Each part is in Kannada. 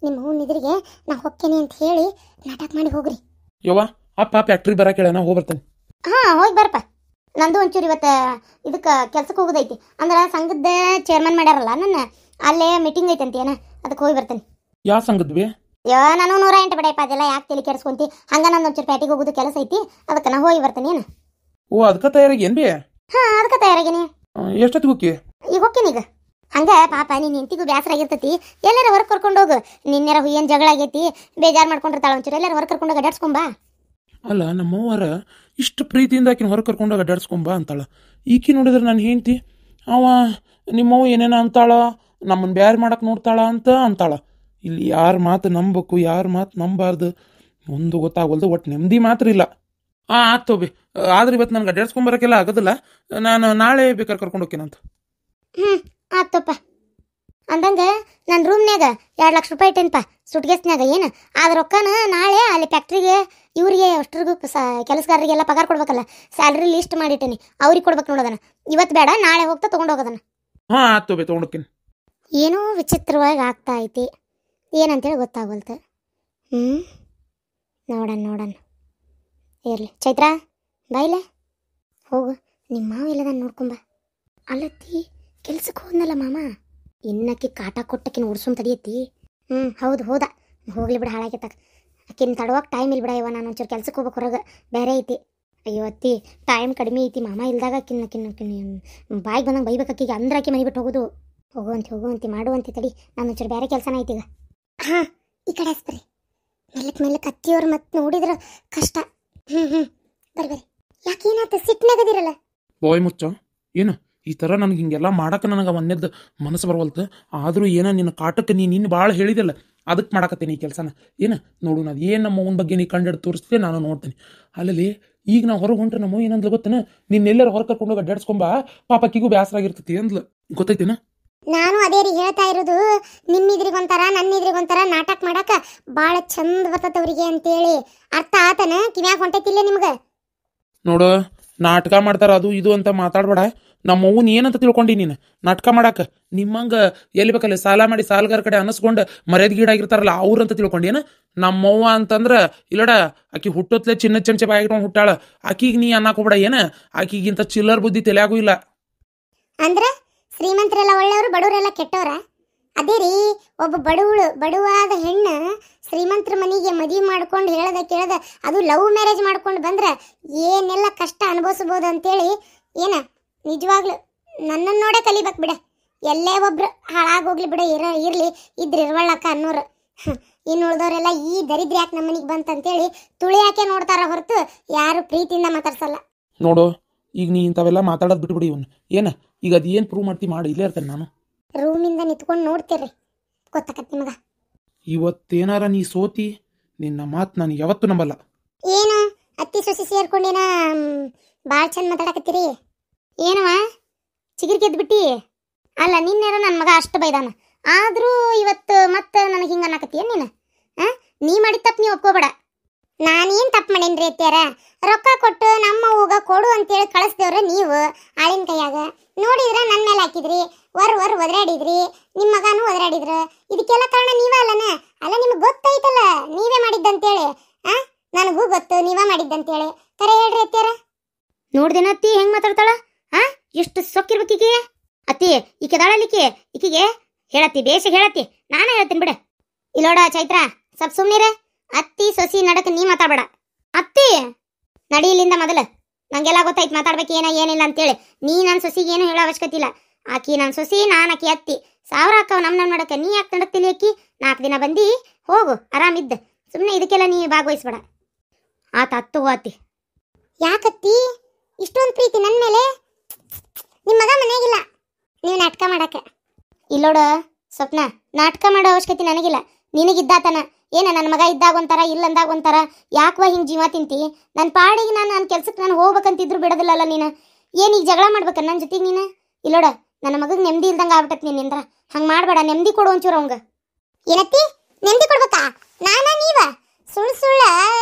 ನಿಮ್ಮ ಅವ್ನ ಎದುರಿಗೆ ನಾ ಹೊಕ್ಕೇನೆ ಅಂತ ಹೇಳಿ ನಾಟಕ ಮಾಡಿ ಹೋಗ್ರಿ. ಯವ್ವ ಅಪ್ಪ ಫ್ಯಾಕ್ಟ್ರಿ ಬರಕ್ಕೆ ಹೇಳ ನಾ ಹೋಗಿ ಬರ್ತೇನೆ. ಹೋಗಿ ಬರಪ್ಪ. ನಂದು ಒಂಚೂರು ಇವತ್ತು ಇದಕ್ಕೆ ಕೆಲ್ಸಕ್ಕೆ ಹೋಗೋದೈತಿ. ಅಂದ್ರೆ ಸಂಘದ ಚೇರ್ಮನ್ ಮಾಡ್ಯಾರಲ್ಲ ನನ್ನ, ಅಲ್ಲೇ ಮೀಟಿಂಗ್ ಐತಂತ ಏನ, ಅದಕ್ಕೆ ಹೋಗಿ ಬರ್ತೇನೆ. ಯಾವ ಸಂಘದ್ವಿ? ನಾನು 108 ಬಡಯಪ್ಪ, ಅದೆಲ್ಲ ಯಾಕೆ ತಲೆ ಕೆಡಿಸ್ಕೊಂತಿ? ಹಂಗ ನಂದು ಒಂಚೂರು ಪ್ಯಾಟಿಗೆ ಹೋಗೋದು ಕೆಲಸ ಐತಿ, ಅದಕ್ಕೆ ನಾ ಹೋಗಿ ಬರ್ತೇನೆ. ಏನು ಓ ಅದಕ್ಕೆ ತಯಾರಾಗಿ ಏನ್ ಬಿ? ಅದಕ್ಕೆ ತಯಾರಾಗೀನಿ. ಎಷ್ಟೊತ್ತಿಗೆ ಹೋಗಿ? ಈಗ ಹೋಗ್ತೀನಿ. ಈಗ ಹಂಗ ಪಾಪ ನಿನ್ನ ಹೆಂಡತಿಗೂ ಬೇಸರ ಆಗಿರ್ತೈತಿ, ಎಲ್ಲಾರ ಹೊರಗೆ ಕರ್ಕೊಂಡು ಹೋಗು. ನಿನ್ನೆರ ಏನ್ ಜಗಳ ಆಗೈತಿ, ಬೇಜಾರು ಮಾಡ್ಕೊಂಡಿರ್ತಾಳ, ಒಂಚೂರು ಎಲ್ಲಾರ ಹೊರಗೆ ಕರ್ಕೊಂಡೋಗಿ ಅಡ್ಡಾಡ್ಸ್ಕೊಂಬಾ. ಅಲ್ಲ ನಮ್ಮವ್ವರ ಇಷ್ಟು ಪ್ರೀತಿಯಿಂದ ಆಕಿನ ಹೊರಗೆ ಕರ್ಕೊಂಡೋಗಿ ಅಡ್ಡಾಡ್ಸ್ಕೊಂಬ ಅಂತಾಳ. ಈಕಿ ನೋಡಿದ್ರೆ ನಾನು ಹೆಂಡ್ತಿ ಅವ ನಿಮ್ಮವ್ವ ಏನೇನ ಅಂತಾಳ, ನಮ್ಮನ್ನು ಬ್ಯಾರೆ ಮಾಡಕ್ಕೆ ನೋಡ್ತಾಳ ಅಂತ ಅಂತಾಳ. ಇಲ್ಲಿ ಯಾರ ಮಾತು ನಂಬಬೇಕು, ಯಾರ ಮಾತು ನಂಬಾರ್ದು ಒಂದು ಗೊತ್ತಾಗಲ್ದು. ಒಟ್ಟು ನೆಮ್ಮದಿ ಮಾತ್ರ ಇಲ್ಲ. ಆಯ್ತು ಬಿ, ಆದ್ರೆ ಇವತ್ತು ನನಗೆ ಅಡ್ಡಾಡ್ಸ್ಕೊಂಬರಕ್ಕೆಲ್ಲ ಆಗೋದಿಲ್ಲ. ನಾನು ನಾಳೆ ಬೇಕಾದ್ರೆ ಕರ್ಕೊಂಡು ಹೋಗ್ತೀನಂತ. ಆತಪ್ಪ. ಅಂದಂಗೆ ನನ್ನ ರೂಮ್ನ್ಯಾಗ 2 ಲಕ್ಷ ರೂಪಾಯಿ ಇಟ್ಟೇನಪ್ಪ ಸುಟ್ಗೆಸ್ನ್ಯಾಗ. ಏನು ಆದ್ರ ರೊಕ್ಕನ ನಾಳೆ ಅಲ್ಲಿ ಫ್ಯಾಕ್ಟ್ರಿಗೆ ಇವ್ರಿಗೆ ಅಷ್ಟ್ರಿಗೂ ಕೆಲಸಗಾರರಿಗೆಲ್ಲ ಪಗಾರ ಕೊಡ್ಬೇಕಲ್ಲ, ಸ್ಯಾಲ್ರಿ ಲಿಸ್ಟ್ ಮಾಡಿಟ್ಟೇನಿ, ಅವ್ರಿಗೆ ಕೊಡ್ಬೇಕು ನೋಡೋದನ್ನ. ಇವತ್ತು ಬೇಡ, ನಾಳೆ ಹೋಗ್ತಾ ತೊಗೊಂಡೋಗೋದನ್ನ. ಆಯ್ತು ಬಿ, ತೊಗೊಂಡೋಗ್ತೀನಿ. ಏನೋ ವಿಚಿತ್ರವಾಗಿ ಆಗ್ತಾ ಐತಿ, ಏನಂತೇಳಿ ಗೊತ್ತಾಗಲ್ತು. ನೋಡೋಣ ಇರಲಿ. ಚೈತ್ರ ಬಾಯಿಲೆ ಹೋಗು, ನಿಮ್ಮ ಮಾವ ಎಲ್ಲದ ನೋಡ್ಕೊಂಬ. ಅಲ್ಲತ್ತಿ ಕೆಲ್ಸಕ್ಕೆ ಹೋದ್ನಲ್ಲ ಮಾಮ, ಇನ್ನಕ್ಕೆ ಕಾಟ ಕೊಟ್ಟಕ್ಕಿನ ಉಡ್ಸೋನ್ ತಡಿಯತ್ತಿ. ಹೌದು ಹೋದ, ಹೋಗ್ಲಿ ಬಿಡ, ಹಾಳಾಗಿತ್ತಾಕ. ಆಕಿನ ತಡೋಕೆ ಟೈಮ್ ಇಲ್ಲ ಬಿಡ. ಇವ ನಾನು ಒಂಚೂರು ಕೆಲ್ಸಕ್ಕೆ ಹೋಗ್ಬೇಕು, ಹೊರಗೆ ಬೇರೆ ಐತಿ. ಅಯ್ಯೋ ಅತ್ತಿ, ಟೈಮ್ ಕಡಿಮೆ ಐತಿ. ಮಾಮ ಇಲ್ದಾಗ ಕಿನ್ನ ಬಾಯಿಗೆ ಬಂದಂಗೆ ಬೈಬೇಕಾಕಿಗೆ, ಅಂದ್ರೆ ಆಕಿ ಮನೆ ಬಿಟ್ಟು ಹೋಗೋದು. ಹೋಗುವಂತಿ ಮಾಡುವಂತಿ ತಡಿ, ನಾನು ಒಂಚೂರು ಬೇರೆ ಕೆಲಸನ ಐತಿ ಈಗ. ಈ ಕಡೆ ಹಸ್ಬರಿ, ಮೆಲ್ಲಕ್ಕೆ ಅತ್ತಿಯವ್ರು ಮತ್ತೆ ನೋಡಿದ್ರೆ ಕಷ್ಟ. ಬರ್ರಿ ಯಾಕೆ ಏನಾಯ್ತು, ಸಿಟ್ನಾಗದಿರಲ್ಲ? ಬಾಯ್ ಮುಚ್ಚ. ಏನು ಈ ಥರ ನನಗೆ ಹಿಂಗೆಲ್ಲ ಮಾಡಕ್ಕೆ ನನಗೆ ಒಂದೇದ್ದು ಮನಸ್ಸು ಬರವಲ್ತು. ಆದರೂ ಏನೋ ನಿನ್ನ ಕಾಟಕ್ಕೆ ನೀನು ಭಾಳ ಹೇಳಿದಲ್ಲ, ಅದಕ್ಕೆ ಮಾಡಕತ್ತೀನಿ ಈ ಕೆಲಸನ. ಏನು ನೋಡು, ನಾನು ಏನು ನಮ್ಮ ಅವನ ಬಗ್ಗೆ ನೀ ಕಂಡು ತೋರಿಸ್ತೀವಿ, ನಾನು ನೋಡ್ತೀನಿ. ಅಲ್ಲಿ ಈಗ ನಾವು ಹೊರಗೆ ಹೊಂಟ್ರೆ ನಮ್ಮ ಏನಂದ್ಲು ಗೊತ್ತೇನ, ನಿನ್ನೆಲ್ಲರೂ ಹೊರಗೆ ಕರ್ಕೊಂಡೋಗಿ ಅಡ್ಡಾಡ್ಸ್ಕೊಂಬ, ಪಾಪಕ್ಕಿಗೂ ಬೇಸರ ಆಗಿರ್ತೈತಿ ಅಂದ್ಲು. ಗೊತ್ತೈತಿನ? ನಾನು ಅದೇ ರೀ ಹೇಳ್ತಾ ಇರೋದು. ನಿಮ್ಮಿದ್ರಿಗೊಂಥರ ನನ್ನಿದ್ರಿಗೊಂಥರ ನಾಟಕ ಮಾಡಾಕ ಭಾಳ ಚಂದ ಬರ್ತದ ಅವ್ರಿಗೆ ಅಂತೇಳಿ. ಅರ್ಥ ಆತನ? ಕಿವ್ಯಾಗ ಹೊಂಟೈತಿಲ್ಲ ನಿಮ್ಗೆ? ನೋಡು, ನಾಟಕ ಮಾಡ್ತಾರ ಅದು ಇದು ಅಂತ ಮಾತಾಡ್ಬೇಡ. ನಮ್ಮ ಅವ್ವನ ಏನಂತ ತಿಳ್ಕೊಂಡಿ ನೀನು ನಾಟಕ ಮಾಡಾಕ? ನಿಮ್ಮಂಗೆ ಎಲ್ಲಿ ಬೇಕಲ್ಲಿ ಸಾಲ ಮಾಡಿ ಸಾಲಗಾರ ಕಡೆ ಅನಸ್ಕೊಂಡು ಮರ್ಯಾದೆ ಗೀಡಾಗಿರ್ತಾರಲ್ಲ ಅವ್ರಂತ ತಿಳ್ಕೊಂಡೇನು? ನಮ್ಮವ್ವ ಅಂತಂದ್ರೆ ಇಲ್ಲಡ, ಆಕಿ ಹುಟ್ಟತ್ಲೆ ಚಿನ್ನ ಚಮಚೆ ಬಾಯಿಟ್ಕೊಂಡು ಹುಟ್ಟಾಳ. ಆಕಿಗೆ ನೀ ಅನ್ನಕ್ಕೆ ಹೋಗ್ಬೇಡ. ಏನು ಆಕಿಗಿಂತ ಚಿಲ್ಲರ್ ಬುದ್ಧಿ ತಲೆಯಾಗೂ ಇಲ್ಲ. ಅಂದ್ರೆ ಶ್ರೀಮಂತರೆಲ್ಲ ಒಳ್ಳೆಯವರು, ಬಡವರೆಲ್ಲ ಕೆಟ್ಟವ್ರ? ಅದೇ ರೀ, ಒಬ್ಬ ಬಡವಾದ ಹೆಣ್ಣು ಶ್ರೀಮಂತರ ಮನೆಗೆ ಮದುವೆ ಮಾಡ್ಕೊಂಡು ಹೇಳ್ದ ಕೇಳ್ದ, ಅದು ಲವ್ ಮ್ಯಾರೇಜ್ ಮಾಡ್ಕೊಂಡು ಬಂದ್ರೆ ಏನೆಲ್ಲ ಕಷ್ಟ ಅನುಭವಿಸ್ಬೋದು ಅಂತೇಳಿ. ಏನ ನಿಜವಾಗ್ಲು ನನ್ನನ್ನು ನೋಡೇ ಕಲಿಬೇಕು ಬಿಡ. ಎಲ್ಲೇ ಒಬ್ರು ಹಾಳಾಗೋಗ್ಲಿ ಬಿಡ, ಇರ್ಲಿ ಇದ್ರ ಇರ್ವಳ್ಳಕ್ಕ ಅನ್ನೋರು. ಇನ್ನು ಉಳ್ದವ್ರೆಲ್ಲ ಈ ದರಿದ್ರ ಯಾಕೆ ನಮ್ಮ ಮನೆಗೆ ಬಂತಂತೇಳಿ ತುಳಿಯಾಕೆ ನೋಡ್ತಾರ ಹೊರತು ಯಾರು ಪ್ರೀತಿಯಿಂದ ಮಾತಾಡ್ಸಲ್ಲ. ನೋಡು, ಈಗ ನೀ ಇಂಥವೆಲ್ಲ ಮಾತಾಡೋದು ಬಿಟ್ಬಿಡಿ. ಇವನು ಏನು ಈಗ ಅದು ಏನು ಪ್ರೂವ್ ಮಾಡ್ತಿ ಮಾಡಿ, ಇಲ್ಲೇ ಇರ್ತೇನೆ ನಾನು. ರೂಮಿಂದ ನಿಂತ್ಕೊಂಡು ನೋಡ್ತೀರಿ, ಗೊತ್ತಾಕತ್ ನಿಮಗ. ಇವತ್ತೇನಾರ ನೀ ಸೋತಿ, ನಿನ್ನ ಮಾತು ನಾನು ಯಾವತ್ತೂ ನಂಬಲ್ಲ. ಏನು ಅತ್ತಿ ಸೊಸಿ ಸೇರ್ಕೊಂಡೇನ ಭಾಳ ಚಂದ ಮಾತಾಡಕತ್ತೀರಿ? ಏನವ ಚಿಗಿರಿ ಗೆದ್ದು ಬಿಟ್ಟಿ? ಅಲ್ಲ ನಿನ್ನೆರ ನನ್ನ ಮಗ ಅಷ್ಟು ಬೈದಾನ, ಆದರೂ ಇವತ್ತು ಮತ್ತೆ ನನಗೆ ಹಿಂಗೆ ಅನ್ನಕತ್ತೀಯ ನೀನು? ನೀ ಮಾಡಿದ ತಪ್ಪು ನೀ ಒಪ್ಕೋಬೇಡ. ನಾನೇನು ತಪ್ಪು ಮಾಡೇನ್ರಿ ಅತ್ಯಾರ? ರೊಕ್ಕ ಕೊಟ್ಟು ನಮ್ಮ ಹೂಗ ಕೊಡು ಅಂತೇಳಿ ಕಳಿಸ್ದೇವ್ರ ನೀವು ಆಳಿನ ಕೈಯಾಗ. ನೋಡಿದ್ರೆ ನನ್ನ ಮೇಲೆ ಹಾಕಿದ್ರಿ, ವರ್ ಒದರಾಡಿದ್ರಿ, ನಿಮ್ಮ ಮಗನೂ ಒದರಾಡಿದ್ರು. ಇದಕ್ಕೆಲ್ಲ ಕಾರಣ ನೀವೇ ಅಲ್ಲನ? ಅಲ್ಲ ನಿಮ್ಗೆ ಗೊತ್ತೈತಲ್ಲ ನೀವೇ ಮಾಡಿದ್ದಂತೇಳಿ. ನನಗೂ ಗೊತ್ತು ನೀವೇ ಮಾಡಿದ್ದಂತೇಳಿ. ಕರೆ ಹೇಳ್ರಿ ಅತ್ಯಾರ. ನೋಡ್ದೇನ ಅತ್ತಿ ಹೆಂಗೆ ಮಾತಾಡ್ತಾಳ? ಎಷ್ಟು ಸೊಕ್ಕಿರ್ಬೇಕೀಗೆ ಅತ್ತಿ. ಈಕೆದಾಳಲಿಕ್ಕೆ ಈಕಿಗೆ ಹೇಳತ್ತಿ, ಬೇಷ ಹೇಳತ್ತಿ. ನಾನೇ ಹೇಳ್ತೀನಿ ಬಿಡ. ಇಲ್ಲೋಡ ಚೈತ್ರ, ಸ್ವಲ್ಪ ಸುಮ್ಮನಿರ. ಅತ್ತಿ ಸೊಸಿ ನಡಕ ನೀ ಮಾತಾಡಬೇಡ. ಅತ್ತಿ ನಡಿ ಇಲ್ಲಿಂದ ಮೊದಲು. ನಂಗೆಲ್ಲ ಗೊತ್ತಾಯ್ತು ಮಾತಾಡ್ಬೇಕು ಏನಿಲ್ಲ ಅಂತೇಳಿ. ನೀ ನನ್ನ ಸೊಸಿಗೆ ಏನು ಹೇಳೋ ಅವಶ್ಯಕತೆ ಇಲ್ಲ. ಆಕಿ ನನ್ನ ಸೊಸಿ, ನಾನು ಆಕಿ ಅತ್ತಿ. 1000 ಅಕ್ಕವ ನಮ್ಮ ನಡಕ. ನೀ ಯಾಕೆ ನಡಕ್ತಿಲಿ ಆಕಿ? 4 ದಿನ ಬಂದು ಹೋಗು ಆರಾಮಿದ್ದ. ಸುಮ್ಮನೆ ಇದಕ್ಕೆಲ್ಲ ನೀ ಭಾಗವಹಿಸ್ಬೇಡ. ಅತ್ತು ಅತ್ತಿ. ಯಾಕತ್ತಿ ಇಷ್ಟೊಂದು ಪ್ರೀತಿ ನನ್ನ ಮೇಲೆ? ನಿಮ್ಮ ಮಗ ಮನೆಯಾಗಿಲ್ಲ, ನೀವು ನಾಟಕ ಮಾಡಕ್ಕೆ. ಇಲ್ಲೋಡ ಸ್ವಪ್ನ, ನಾಟಕ ಮಾಡೋ ಅವಶ್ಯಕತೆ ನನಗಿಲ್ಲ. ನಿನಗಿದ್ದಾತನ ಏನ? ನನ್ನ ಮಗ ಇದ್ದಾಗ ಒಂಥರ, ಇಲ್ಲಂದಾಗ ಒಂಥರ. ಯಾಕವ ಹಿಂಗೆ ಜೀವ ತಿಂತಿ? ನನ್ನ ಪಾಡಿಗೆ ನನ್ನ ಕೆಲ್ಸಕ್ಕೆ ನಾನು ಹೋಗ್ಬೇಕಂತಿದ್ರು ಬಿಡೋದಿಲ್ಲಲ್ಲ ನೀನು. ಏನೀಗ ಜಗಳ ಮಾಡ್ಬೇಕ ನನ್ನ ಜೊತೆಗೆ ನೀನು? ಇಲ್ಲೋಡ, ನನ್ನ ಮಗಗೆ ನೆಮ್ಮದಿ ಇಲ್ದಂಗೆ ಆಗ್ಬಿಟ್ಟತ್ ನೀನಿಂದ್ರ. ಹಂಗೆ ಮಾಡಬೇಡ. ನೆಮ್ಮದಿ ಕೊಡು ಒಂಚೂರು ಅವಂಗ. ಏನತ್ತಿ ನೆಮ್ಮದಿ ಕೊಡ್ಬೇಕಾ? ನೀವ ಸುಳ್ಳು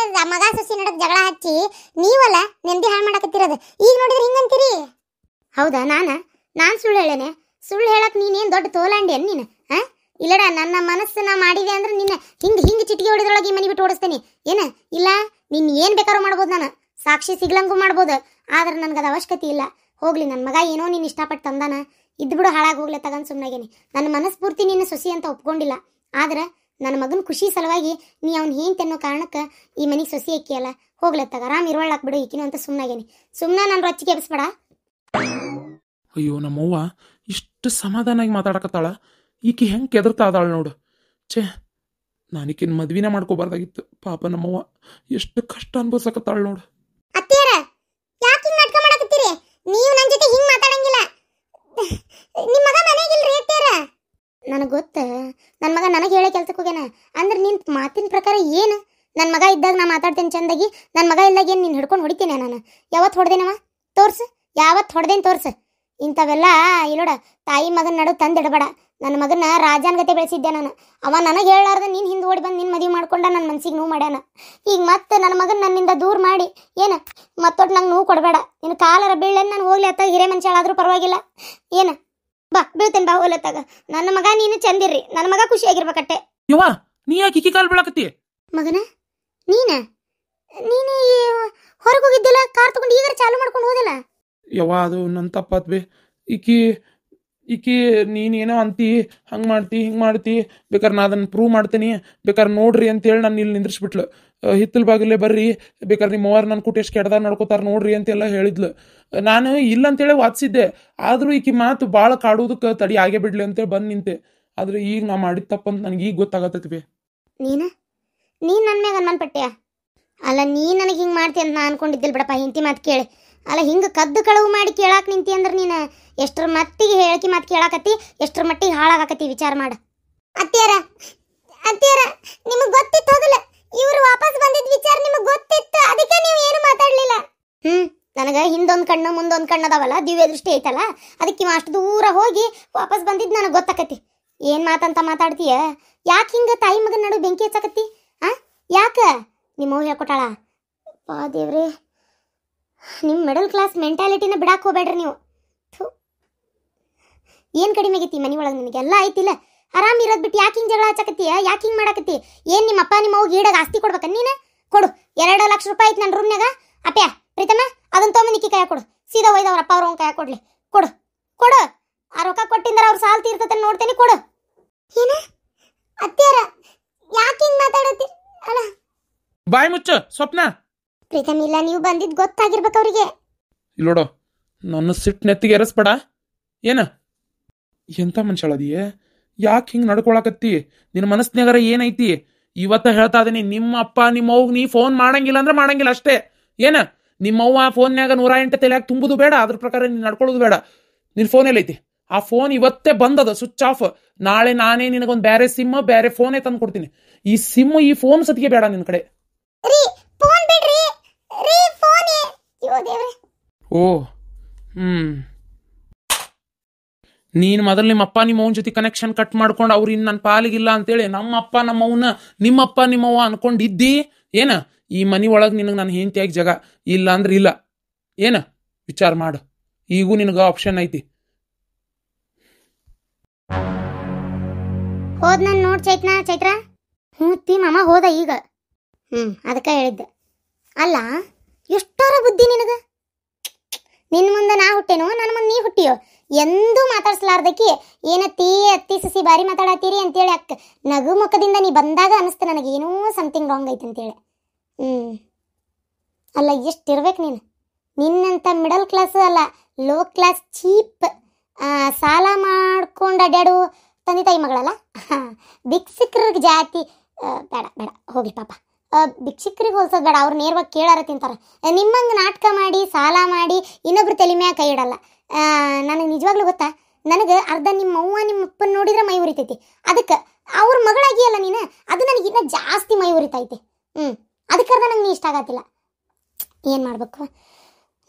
ಮಗ ಸೊಸಿ ನಡಕ್ ಜಗಳ ಹಚ್ಚಿ ನೀವಲ್ಲ ನೆಮ್ಮದಿ ಹಾಳು ಮಾಡಕತ್ತಿರೋದು. ಈಗ ನೋಡಿದ್ರೆ ಹಿಂಗಂತೀರಿ? ಹೌದಾ? ನಾನು ಸುಳ್ಳು ಹೇಳೇನೆ? ಸುಳ್ಳು ಹೇಳಕ್ ನೀನೇನು ದೊಡ್ಡ ತೋಲಾಂಡಿ ಅನ್ ನೀನು? ಇಲ್ಲಡ ನನ್ನ ಮನಸ್ಸು ನಾ ಮಾಡಿದೆ ಅಂದ್ರೆ ನಿನ್ನ ಹಿಂಗೆ ಚಿಟಿಕೆ ಹೊಡೆದ್ರೊಳಗೆ ಈ ಮನೆ ಬಿಟ್ಟು ಓಡಿಸ್ತೇನೆ ಏನ ಇಲ್ಲ ನಿನ್ ಏನ್ ಬೇಕಾದ್ರೂ ಮಾಡ್ಬೋದು ನಾನು ಸಾಕ್ಷಿ ಸಿಗ್ಲಂಗೂ ಮಾಡ್ಬೋದು ಆದ್ರೆ ನನಗೆ ಅದು ಅವಶ್ಯಕತೆ ಇಲ್ಲ ಹೋಗ್ಲಿ ನನ್ನ ಮಗ ಏನೋ ನೀನು ಇಷ್ಟಪಟ್ಟು ತಂದಾನ ಇದ್ದು ಬಿಡು ಹಾಳಾಗಿ ಹೋಗ್ಲಿ ತಗೊಂಡು ಸುಮ್ಮನಾಗೇನಿ ನನ್ನ ಮನಸ್ಫೂರ್ತಿ ನಿನ್ನ ಸೊಸಿ ಅಂತ ಒಪ್ಕೊಂಡಿಲ್ಲ ಆದ್ರೆ ನನ್ನ ಮಗನ ಖುಷಿ ಸಲುವಾಗಿ ನೀ ಅವ್ನು ಹೇಂತೆನ್ನೋ ಕಾರಣಕ್ಕೆ ಈ ಮನೆಗೆ ಸೊಸಿ ಅಕ್ಕಿಯಲ್ಲ ಹೋಗ್ಲತ್ತಾಗ ಆರಾಮ್ ಇರುವಳ್ಳಾಕ್ ಬಿಡು ಈಕಿನೂ ಅಂತ ಸುಮ್ಮನಾಗೇನಿ ಸುಮ್ಮನೆ ನಾನು ರೊಚ್ಚಿಗೆ ಎಬ್ಸ್ಬೇಡ. ಅಯ್ಯೋ ನಮ್ಮವ್ವ ಇಷ್ಟು ಸಮಾಧಾನಾಗಿ ಮಾತಾಡಕತ್ತಾಳ ಈಕಿ ಹೆಂಗೆ ಕೆದರ್ತಾ ಅದಾಳ ನೋಡು. ಛೇ ನಾನಿಕಿನ ಮದ್ವಿನೇ ಮಾಡ್ಕೋಬಾರ್ದಾಗಿತ್ತು. ಪಾಪ ನಮ್ಮವ್ವ ಎಷ್ಟು ಕಷ್ಟ ಅನ್ಭವಿಸಕತ್ತಾಳ ನೋಡು. ಅತ್ತಿಯರ ಯಾಕೆ ಹಿಂಗ್ ನಾಟಕ ಮಾಡಕತ್ತೀರಿ? ನೀವು ನನ್ನ ಜೊತೆ ಹಿಂಗ್ ಮಾತಾಡಂಗಿಲ್ಲ. ನಿಮ್ಮ ಮಗ ಮನೆಗಿಲ್ರಿ ಅತ್ತಿಯರ. ನನಗೆ ಗೊತ್ತ ನನ್ನ ಮಗ ನನಗೆ ಹೇಳೇ ಕೆಲ್ಸಕ್ಕೆ ಹೋಗ್ಯಾನ ಅಂದ್ರೆ ನಿನ್ ಮಾತಿನ ಪ್ರಕಾರ ಏನು ನನ್ನ ಮಗ ಇದ್ದಾಗ ನಾ ಮಾತಾಡ್ತೇನೆ ಚಂದಾಗಿ ನನ್ನ ಮಗ ಇಲ್ದಾಗ ಏನು ನೀನು ಹಿಡ್ಕೊಂಡು ಹೊಡಿತೇನೆ ನಾನು ಯಾವತ್ತು ಹೊಡೆದೇನವ ತೋರ್ಸು ಯಾವತ್ತು ಹೊಡೆದೇನು ತೋರ್ಸು ಇಂಥವೆಲ್ಲ ಇಲ್ಲೋಡ ತಾಯಿ ಮಗನ ನಡು ತಂದಿಡಬೇಡ. ನನ್ನ ಮಗನ ರಾಜಾನ್ ಗತೆ ಬೆಳೆಸಿದ್ದೆ ನಾನು ಅವ ನನಗೆ ಹೇಳಾರ್ದ ನೀನು ಹಿಂದೆ ಓಡಿ ಬಂದು ನಿನ್ನ ಮದುವೆ ಮಾಡ್ಕೊಂಡ ನನ್ನ ಮನ್ಸಿಗೆ ನೋವು ಮಾಡ್ಯಾನ ಈಗ ಮತ್ತೆ ನನ್ನ ಮಗನ ನನ್ನಿಂದ ದೂರ ಮಾಡಿ ಏನು ಮತ್ತೊಟ್ಟು ನಂಗೆ ನೋವು ಕೊಡಬೇಡ ನಿನ್ನ ಕಾಲರ ಬೀಳೇನು ನಾನು ಹೋಗ್ಲಿ ಅತ್ತ ಹಿರೇ ಮನುಷ್ಯಳಾದ್ರೂ ಪರವಾಗಿಲ್ಲ ಏನು ಬಾ ಬೀಳ್ತೇನೆ ಬಾ ಹೋಲತ್ತಾಗ ನನ್ನ ಮಗ ನೀನು ಚಂದಿರ್ರಿ ನನ್ನ ಮಗ ಖುಷಿಯಾಗಿರ್ಬೇಕಟ್ಟೆ. ಯವ್ವ ನೀ ಯಾಕೆ ಈಕಿ ಕಾಲ್ ಬೀಳಕತ್ತಿ ಮಗನ ನೀನು ಹೊರಗೆ ಹೋಗಿದ್ದಿಲ್ಲ ಕಾರ್ ತಗೊಂಡು ಈಗ ಚಾಲು ಮಾಡ್ಕೊಂಡು ಹೋದಿಲ್ಲ. ಯವ್ವ ಅದು ನನ್ನ ತಪ್ಪಾತ್ ಬೇ. ಈಕಿ ನೀನೇನೋ ಅಂತಿ ಹಂಗೆ ಮಾಡ್ತಿ ಹಿಂಗೆ ಮಾಡ್ತಿ ಬೇಕಾದ್ರೆ ನಾ ಅದನ್ನು ಪ್ರೂವ್ ಮಾಡ್ತೀನಿ ಬೇಕಾದ್ರೆ ನೋಡ್ರಿ ಅಂತೇಳಿ ನಾನು ಇಲ್ಲಿ ನಿಂದ್ರಿಸ್ಬಿಟ್ಲು. ಹಿತ್ತಲ ಬಾಗಿಲೇ ಬರ್ರಿ ಬೇಕಾದ್ರೆ ನಿಮ್ಮ ಅವ್ರು ನನ್ನ ಕುಟ್ಟು ಎಷ್ಟು ಕೆಡ್ದಾಗ ನಡ್ಕೋತಾರೆ ನೋಡ್ರಿ ಅಂತೆಲ್ಲ ಹೇಳಿದ್ಲು. ನಾನು ಇಲ್ಲ ಅಂತೇಳಿ ವಾದಿಸಿದ್ದೆ ಆದರೂ ಈಕಿ ಮಾತು ಭಾಳ ಕಾಡೋದಕ್ಕೆ ತಡಿ ಆಗೇ ಬಿಡ್ಲಿ ಅಂತೇಳಿ ಬಂದು ನಿಂತೆ. ಆದರೆ ಈಗ ನಾ ಮಾಡಿದ ತಪ್ಪಂತ ನನಗೆ ಈಗ ಗೊತ್ತಾಗತ್ತೈತಿ ಬೇ. ನೀನು ನನ್ನ ಮ್ಯಾಗ ಅನ್ಮಾನ ಪಟ್ಟ್ಯಾ ಅಲ್ಲ ನೀ ನನಗೆ ಹಿಂಗೆ ಮಾಡ್ತಿ ಅಂತ ನಾ ಅನ್ಕೊಂಡಿದ್ದಿಲ್ಲ ಬಿಡಪ್ಪ. ಹಿಂತಿ ಮಾತು ಕೇಳಿ ಅಲ್ಲ ಹಿಂಗೆ ಕದ್ದು ಕಳವು ಮಾಡಿ ಕೇಳಾಕ ನಿಂತಿ ಅಂದ್ರೆ ನೀನು ಎಷ್ಟರ ಮಟ್ಟಿಗೆ ಹೇಳಿಕೆ ಮಾತು ಕೇಳಾಕತ್ತಿ ಎಷ್ಟರ ಮಟ್ಟಿಗೆ ಹಾಳಾಗಕತ್ತಿ ವಿಚಾರ ಮಾಡ. ಅತ್ತಿಯರ ನಿಮಗೆ ಗೊತ್ತಿತ್ತು ಹೋಗಲ್ಲ ಇವರು ವಾಪಸ್ ಬಂದಿದ್ದ ವಿಚಾರ ನಿಮಗೆ ಗೊತ್ತಿತ್ತು ಅದಕ್ಕೆ ನೀವು ಏನು ಮಾತಾಡಲಿಲ್ಲ. ನನಗೆ ಹಿಂದೊಂದು ಕಣ್ಣು ಮುಂದೊಂದು ಕಣ್ಣು ಅದಾವಲ್ಲ ದಿವ್ಯ ದೃಷ್ಟಿ ಐತಲ್ಲ ಅದಕ್ಕೆ ಇವ ಅಷ್ಟು ದೂರ ಹೋಗಿ ವಾಪಸ್ ಬಂದಿದ್ದು ನನಗೆ ಗೊತ್ತಾಕತಿ. ಏನು ಮಾತಂತ ಮಾತಾಡ್ತೀಯ ಯಾಕೆ ಹಿಂಗೆ ತಾಯಿ ಮಗನ ನಡು ಬೆಂಕಿ ಹಚ್ಚಕತ್ತಿ ಯಾಕೆ ನಿಮ್ಮವ್ವ ಹೇಳ್ಕೊಟ್ಟಾಳ? ಪಾ ದೇವ್ರಿ ನಿಮ್ಮ ಮಿಡಲ್ ಕ್ಲಾಸ್ ಮೆಂಟಾಲಿಟಿನ ಬಿಡಾಕ್ ಹೋಗ್ಬೇಡ್ರಿ ನೀವು. ಏನು ಕಡಿಮೆ ಆಗೈತಿ ಮನೆ ಒಳಗೆ ನಿನಗೆಲ್ಲ ಐತಿಲ್ಲ ಆರಾಮ್ ಇರೋದು ಬಿಟ್ಟು ಯಾಕೆ ಹಿಂಗೆ ಜಗಳ ಹಚ್ಚಕತ್ತೀಯ ಯಾಕೆ ಹಿಂಗೆ ಮಾಡಾಕತ್ತಿ? ಏನು ನಿಮ್ಮ ಅಪ್ಪ ನಿಮ್ಮ ಅವ್ಗೆ ಈಡಾಗ ಆಸ್ತಿ ಕೊಡ್ಬೇಕ ನೀನು ಕೊಡು 2 ಲಕ್ಷ ರೂಪಾಯಿ ಐತಿ ನನ್ನ ರೂಮ್ನಾಗ ಅಪ್ಪ್ಯಾ ಪ್ರೀತಮ್ಮ ಅದನ್ನ ತೊಗೊಂಡು ನಿಕ್ಕಿ ಕೈಯಾಗ ಕೊಡು ಸೀದಾ ಒಯ್ದು ಅವ್ರ ಅಪ್ಪ ಅವ್ರ ಕೈಯಾಗ ಕೊಡ್ಲಿ ಕೊಡು ಆ ರೊಕ್ಕ ಕೊಟ್ಟಿಂದಾರ ಅವ್ರು ಸಾಲ ತೀರ್ತತೆ ನೋಡ್ತೇನೆ ಕೊಡು. ಏನು ಅತ್ತಿಯರ ಯಾಕೆ ಹಿಂಗೆ ಮಾತಾಡತ್ತಿ ಅಲ್ಲ ಬಾಯ್ ಮುಚ್ಚ ಸ್ವಪ್ನ. ಪ್ರೀತಮ್ ಇಲ್ಲ ನೀವು ಬಂದಿದ್ದು ಗೊತ್ತಾಗಿರ್ಬೇಕು ಅವರಿಗೆ. ಇಲ್ಲೋಡು ನನ್ನ ಸಿಟ್ಟು ನೆತ್ತಿಗೆ ಎರಸ್ಬೇಡ. ಏನ ಎಂಥ ಮನುಷ್ಯಳದಿಯೇ ಯಾಕೆ ಹಿಂಗೆ ನಡ್ಕೊಳಕತ್ತಿ? ನಿನ್ನ ಮನಸ್ಸಿನಾಗಾರ ಏನೈತಿ? ಇವತ್ತ ಹೇಳ್ತಾ ಇದೀನಿ ನಿಮ್ಮ ಅಪ್ಪ ನಿಮ್ಮ ಅವ್ಗೆ ನೀ ಫೋನ್ ಮಾಡಂಗಿಲ್ಲ ಅಂದ್ರೆ ಮಾಡಂಗಿಲ್ಲ ಅಷ್ಟೇ. ಏನ ನಿಮ್ಮವ್ವ ಫೋನ್ಯಾಗ 108 ತಲೆಯಾಗ ತುಂಬುದು ಬೇಡ ಅದ್ರ ಪ್ರಕಾರ ನೀನು ನಡ್ಕೊಳ್ಳೋದು ಬೇಡ. ನಿನ್ನ ಫೋನ್ ಎಲ್ಲೈತಿ? ಆ ಫೋನ್ ಇವತ್ತೇ ಬಂದದ ಸ್ವಿಚ್ ಆಫ್. ನಾಳೆ ನಾನೇ ನಿನಗೊಂದು ಬೇರೆ ಸಿಮ್ ಬೇರೆ ಫೋನೇ ತಂದು ಕೊಡ್ತೀನಿ. ಈ ಸಿಮ್ ಈ ಫೋನ್ ಸತಿಗೆ ಬೇಡ ನಿನ್ನ ಕಡೆ. ಓ ನೀನು ಮೊದಲು ನಿಮ್ಮ ಅಪ್ಪ ನಿಮ್ಮ ಅವನ ಜೊತೆ ಕನೆಕ್ಷನ್ ಕಟ್ ಮಾಡ್ಕೊಂಡು ಅವ್ರು ಇನ್ನು ನನ್ನ ಪಾಲಿಗಿಲ್ಲ ಅಂತೇಳಿ ನಮ್ಮ ಅಪ್ಪ ನಮ್ಮವನ್ನ ನಿಮ್ಮಪ್ಪ ನಿಮ್ಮವ್ವ ಅನ್ಕೊಂಡಿದ್ದಿ ಏನ? ಈ ಮನೆ ಒಳಗೆ ನಿನಗೆ ನಾನು ಹೆಂಡತಿಯಾಗಿ ಜಾಗ ಇಲ್ಲ ಅಂದ್ರೆ ಇಲ್ಲ. ಏನ ವಿಚಾರ ಮಾಡು, ಈಗೂ ನಿನಗೆ ಆಪ್ಷನ್ ಐತಿ. ಹೋದ್ ನಾನು ನೋಡ್ ಚೈತ್ರ ತಿ ಮಾಮ ಹೋದ ಈಗ. ಅದಕ್ಕೆ ಹೇಳಿದ್ದೆ ಅಲ್ಲ ಎಷ್ಟಾರ ಬುದ್ಧಿ ನಿನಗ. ನಿನ್ನ ಮುಂದೆ ನಾ ಹುಟ್ಟೇನೋ ನನ್ನ ಮುಂದೆ ನೀ ಹುಟ್ಟಿಯೋ ಎಂದೂ ಮಾತಾಡ್ಸಲಾರ್ದಕ್ಕೆ ಏನತ್ತಿ ಅತ್ತಿ ಸಸಿ ಬಾರಿ ಮಾತಾಡತ್ತೀರಿ ಅಂತೇಳಿ ಅಕ್ಕ ನಗು ಮುಖದಿಂದ ನೀ ಬಂದಾಗ ಅನಿಸ್ತು ನನಗೆ ಏನೋ ಸಮಥಿಂಗ್ ರಾಂಗ್ ಐತೆ ಅಂತೇಳಿ. ಅಲ್ಲ ಎಷ್ಟಿರ್ಬೇಕು ನೀನು? ನಿನ್ನಂತ ಮಿಡಲ್ ಕ್ಲಾಸ್ ಅಲ್ಲ ಲೋ ಕ್ಲಾಸ್ ಚೀಪ್ ಸಾಲ ಮಾಡ್ಕೊಂಡು ಅಡ್ಯಾಡು ತಂದೆ ತಾಯಿ ಮಗಳಲ್ಲ. ಭಿಕ್ಷುಕರಿಗೆ ಜಾತಿ ಬೇಡ ಹೋಗ್ಲಿ ಪಾಪ. ಭಿಕ್ಷುಕರಿಗೆ ಹೋಲ್ಸೋದು ಬೇಡ, ಅವ್ರು ನೇರವಾಗಿ ಕೇಳಾರ ತಿಂತಾರೆ. ನಿಮ್ಮಂಗೆ ನಾಟಕ ಮಾಡಿ ಸಾಲ ಮಾಡಿ ಇನ್ನೊಬ್ರು ತಲೆ ಮ್ಯಾಗ ಕೈ ಇಡಲ್ಲ. ನನಗೆ ನಿಜವಾಗ್ಲೂ ಗೊತ್ತಾ, ನನಗೆ ಅರ್ಧ ನಿಮ್ಮ ಅವ್ವ ನಿಮ್ಮ ಅಪ್ಪನ ನೋಡಿದ್ರೆ ಮೈ ಉರಿತೈತಿ. ಅದಕ್ಕೆ ಅವ್ರ ಮಗಳಾಗಿಯಲ್ಲ ನೀನು, ಅದು ನನಗೆ ಇನ್ನೂ ಜಾಸ್ತಿ ಮೈ ಉರಿತೈತಿ. ಅದಕ್ಕರ್ಧ ನಂಗೆ ನೀ ಇಷ್ಟ ಆಗತ್ತಿಲ್ಲ. ಏನು ಮಾಡ್ಬೇಕು?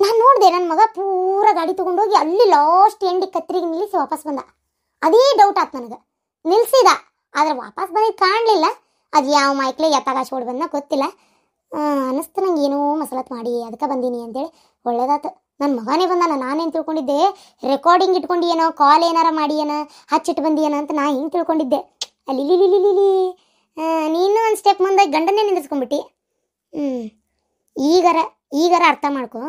ನಾನು ನೋಡಿದೆ ನನ್ನ ಮಗ ಪೂರ ಗಾಡಿ ತೊಗೊಂಡೋಗಿ ಅಲ್ಲಿ ಲಾಸ್ಟ್ ಎಂಡಿಗೆ ಕತ್ರಿಗೆ ನಿಲ್ಲಿಸಿ ವಾಪಸ್ ಬಂದ. ಅದೇ ಡೌಟ್ ಆಯ್ತು ನನಗೆ. ನಿಲ್ಸಿದ ಆದರೆ ವಾಪಸ್ ಬಂದಿದ್ದು ಕಾಣಲಿಲ್ಲ. ಅದು ಯಾವ ಮೈಕ್ಲೆ ಎತ್ತಾಗಾಶ ಓಡಿ ಬಂದ ಗೊತ್ತಿಲ್ಲ. ಅನ್ನಿಸ್ತು ನಂಗೆ ಏನೋ ಮಸಲತ್ ಮಾಡಿ ಅದಕ್ಕೆ ಬಂದೀನಿ ಅಂತೇಳಿ. ಒಳ್ಳೇದಾತು ನನ್ನ ಮಗನೇ ಬಂದಾನ. ನಾನೇನು ತಿಳ್ಕೊಂಡಿದ್ದೆ ರೆಕಾರ್ಡಿಂಗ್ ಇಟ್ಕೊಂಡು ಏನೋ ಕಾಲ್ ಏನಾರ ಮಾಡಿ ಏನೋ ಹಚ್ಚಿಟ್ಟು ಬಂದಿಯೇನೋ ಅಂತ ನಾ ಹಿಂಗೆ ತಿಳ್ಕೊಂಡಿದ್ದೆ. ಅಲ್ಲಿ ನೀನು ಒಂದು ಸ್ಟೆಪ್ ಮುಂದೆ ಗಂಡನ್ನೇ ನಿಂದಿಸ್ಕೊಂಡ್ಬಿಟ್ಟು. ಈಗಾರ ಅರ್ಥ ಮಾಡ್ಕೊ,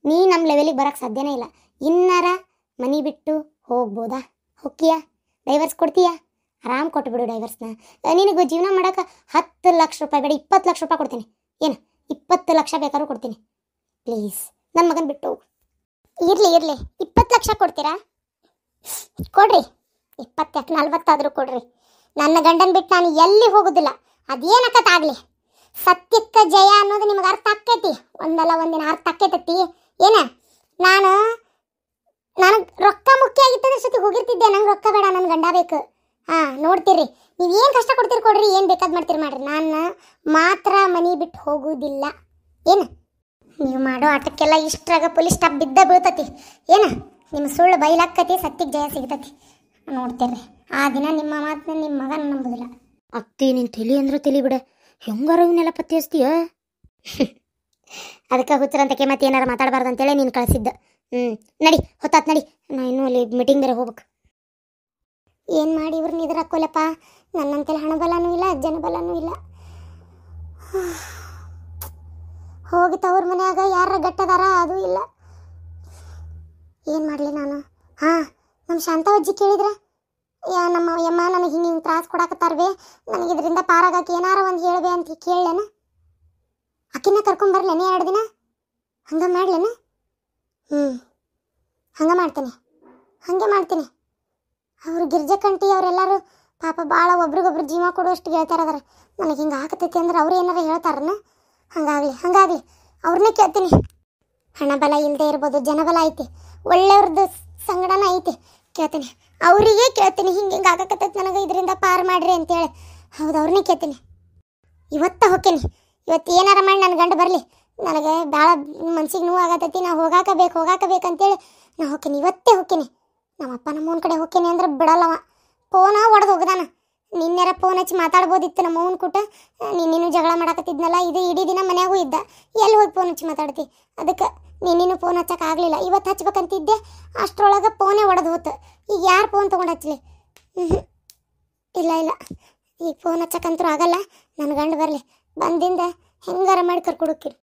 ನೀ ನಮ್ಮ ಲೆವೆಲಿಗೆ ಬರೋಕ್ಕೆ ಸಾಧ್ಯನೇ ಇಲ್ಲ. ಇನ್ನಾರ ಮನೆ ಬಿಟ್ಟು ಹೋಗ್ಬೋದಾ? ಹೊಕ್ಕಿಯಾ? ಡೈವರ್ಸ್ ಕೊಡ್ತೀಯಾ? ಆರಾಮ್ ಕೊಟ್ಬಿಡು ಡೈವರ್ಸ್ನ. ನಿನಗೆ ಜೀವನ ಮಾಡೋಕೆ 10 ಲಕ್ಷ ರೂಪಾಯಿ ಬೇಡ, 20 ಲಕ್ಷ ರೂಪಾಯಿ ಕೊಡ್ತೀನಿ. ಏನು 20 ಲಕ್ಷ ಬೇಕಾದ್ರೂ ಕೊಡ್ತೀನಿ. ಪ್ಲೀಸ್ ನನ್ನ ಮಗನ ಬಿಟ್ಟು ಹೋಗು. ಇರಲಿ 20 ಲಕ್ಷ ಕೊಡ್ತೀರಾ? ಕೊಡ್ರಿ. 20 40 ಆದರೂ ಕೊಡ್ರಿ. ನನ್ನ ಗಂಡನ ಬಿಟ್ಟು ನಾನು ಎಲ್ಲಿ ಹೋಗೋದಿಲ್ಲ. ಅದೇನಕ್ಕತ್ತಾಗಲಿ. ಸತ್ಯಕ್ಕೆ ಜಯ ಅನ್ನೋದು ನಿಮಗೆ ಅರ್ಥ ಆಕ್ಕೈತಿ. ಒಂದಲ್ಲ ಒಂದಿನ ಅರ್ಥ ಆಕ್ಕೈತತಿ. ಏನ ನನಗೆ ರೊಕ್ಕ ಮುಖ್ಯ ಆಗಿತ್ತಂದ್ರೆ ಸತಿ ಹೋಗಿರ್ತಿದ್ದೆ. ನಂಗೆ ರೊಕ್ಕ ಬೇಡ, ನನ್ನ ಗಂಡ ಬೇಕು. ನೋಡ್ತೀರಿ, ನೀವು ಏನು ಕಷ್ಟ ಕೊಡ್ತೀರಿ ಕೊಡ್ರಿ, ಏನು ಬೇಕಾದ್ ಮಾಡ್ತೀರಿ ಮಾಡ್ರಿ. ನಾನು ಮಾತ್ರ ಮನೆ ಬಿಟ್ಟು ಹೋಗುವುದಿಲ್ಲ. ಏನು ನೀವು ಮಾಡೋ ಆಟಕ್ಕೆಲ್ಲ ಇಷ್ಟ್ರಾಗ ಪೊಲೀಸ್ ಸ್ಟಾಪ್ ಬಿದ್ದ ಬೀಳ್ತತಿ. ಏನು ನಿಮ್ಮ ಸುಳ್ಳು ಬೈಲಾಕ್ಕತಿ, ಸತ್ಯಕ್ಕೆ ಜಯ ಸಿಗ್ತತಿ. ನೋಡ್ತೀರಿ, ಆ ದಿನ ನಿಮ್ಮ ಮಾತನ್ನ ನಿಮ್ಮ ಮಗ ನಂಬುದಿಲ್ಲ. ಅತ್ತಿ ನೀನು ತಲಿ ಅಂದ್ರೆ ತಲಿ ಬಿಡ. ಹೆಂಗಾರ ಇವನ್ನೆಲ್ಲ ಪತ್ತೆ ಹಚ್ತೀಯ? ಅದಕ್ಕೆ ಹುಚ್ಚರಂತಕ್ಕೆ ಮತ್ತೆ ಏನಾರು ಮಾತಾಡಬಾರ್ದು ಅಂತೇಳಿ ನೀನು ಕಳಿಸಿದ್ದ. ನಡಿ, ಹೊತ್ತಾತ್ ನಡಿ. ನಾ ಇನ್ನೂ ಅಲ್ಲಿ ಮೀಟಿಂಗ್ ಬೇರೆ ಹೋಗ್ಬೇಕು. ಏನು ಮಾಡಿ ಇವ್ರನ್ನ ಇದ್ರ ಹಾಕೋಲಪ್ಪ. ನನ್ನಂತೆಲ್ಲ ಹಣ ಬಲನೂ ಇಲ್ಲ, ಅಜ್ಜನ ಬಲನೂ ಇಲ್ಲ. ಹೋಗಿ ತವ್ರ ಮನ್ಯಾಗ ಯಾರ ಗಟ್ಟದಾರ ಅದು ಇಲ್ಲ. ಏನು ಮಾಡಲಿ ನಾನು? ನಮ್ಮ ಶಾಂತವಜ್ಜಿ ಕೇಳಿದ್ರೆ, ನಮ್ಮ ಯಮ್ಮ ನನಗೆ ಹಿಂಗೆ ತ್ರಾಸ ಕೊಡಾಕತ್ತಾರ್ವೆ, ನನಗೆ ಇದರಿಂದ ಪಾರಾಗಕ್ಕೆ ಏನಾರ ಒಂದು ಹೇಳ್ಬೆ ಅಂತ ಕೇಳಲೇನ? ಆಕಿನ ಕರ್ಕೊಂಬರ್ಲೇನೆ 2 ದಿನ? ಹಂಗೆ ಮಾಡ್ಲೇನ? ಹಂಗೆ ಮಾಡ್ತೀನಿ. ಅವರು ಗಿರ್ಜಕಂಟಿ ಅವರೆಲ್ಲರೂ ಪಾಪ ಭಾಳ ಒಬ್ರಿಗೊಬ್ರು ಜೀವ ಕೊಡುವಷ್ಟು ಗೆಳ್ತಾರದಾರ. ನನಗೆ ಹಿಂಗೆ ಹಾಕತೈತಿ ಅಂದ್ರೆ ಅವ್ರು ಏನಾರ ಹೇಳ್ತಾರನ? ಹಂಗಾಗಲಿ ಅವ್ರನ್ನೇ ಕೇಳ್ತೀನಿ. ಹಣ ಬಲ ಇಲ್ಲದೆ ಇರ್ಬೋದು, ಜನಬಲ ಐತಿ, ಒಳ್ಳೆಯವ್ರದ್ದು ಸಂಗಡನ ಐತಿ. ಕೇಳ್ತೀನಿ, ಅವರಿಗೆ ಕೇಳ್ತೀನಿ. ಹಿಂಗೆ ಆಗಕತ್ತೈತಿ ನನಗೆ, ಇದರಿಂದ ಪಾರು ಮಾಡ್ರಿ ಅಂತೇಳಿ. ಹೌದು, ಅವ್ರನ್ನೇ ಕೇಳ್ತೀನಿ. ಇವತ್ತು ಹೋಗ್ತೀನಿ. ಇವತ್ತು ಏನಾರ ಮಾಡಿ ನನ್ನ ಗಂಡ ಬರಲಿ. ನನಗೆ ಭಾಳ ಮನ್ಸಿಗೆ ನೋವು ಆಗತೈತಿ. ನಾ ಹೋಗಾಕಬೇಕಂತೇಳಿ ನಾ ಹೋಗ್ತೀನಿ. ಇವತ್ತೇ ಹೋಗ್ತೀನಿ. ನಮ್ಮಪ್ಪ ನಮ್ಮವನ ಕಡೆ ಹೋಗ್ತೀನಿ ಅಂದ್ರೆ ಬಿಡಲ್ಲವ. ಫೋನ ಒಡೆದು ಹೋಗದಾನ. ನಿನ್ನೆರ ಫೋನ್ ಹಚ್ಚಿ ಮಾತಾಡ್ಬೋದಿತ್ತು ನಮ್ಮವನ ಕೂಟ. ನೀನು ಜಗಳ ಮಾಡಾಕತ್ತಿದ್ನಲ್ಲ, ಇದು ಇಡೀ ದಿನ ಮನ್ಯಾಗೂ ಇದ್ದ. ಎಲ್ಲಿ ಹೋಗಿ ಫೋನ್ ಹಚ್ಚಿ ಮಾತಾಡ್ತಿ? ಅದಕ್ಕೆ ನೀನು ಫೋನ್ ಹಚ್ಚೋಕ್ಕಾಗಲಿಲ್ಲ. ಇವತ್ತು ಹಚ್ಬೇಕಂತಿದ್ದೆ, ಅಷ್ಟರೊಳಗೆ ಫೋನೇ ಒಡೆದು ಹೋತು. ಈಗ ಯಾರು ಫೋನ್ ತೊಗೊಂಡು ಹಚ್ಚಲಿ? ಇಲ್ಲ ಈಗ ಫೋನ್ ಹಚ್ಚಕ್ಕಂತೂ ಆಗಲ್ಲ. ನನ್ನ ಗಂಡು ಬರಲಿ. ಬಂದಿಂದ ಹೆಂಗಾರ ಮಾಡಿ ಕರ್ಕೊಡೋಕ್ಕಿರಿ.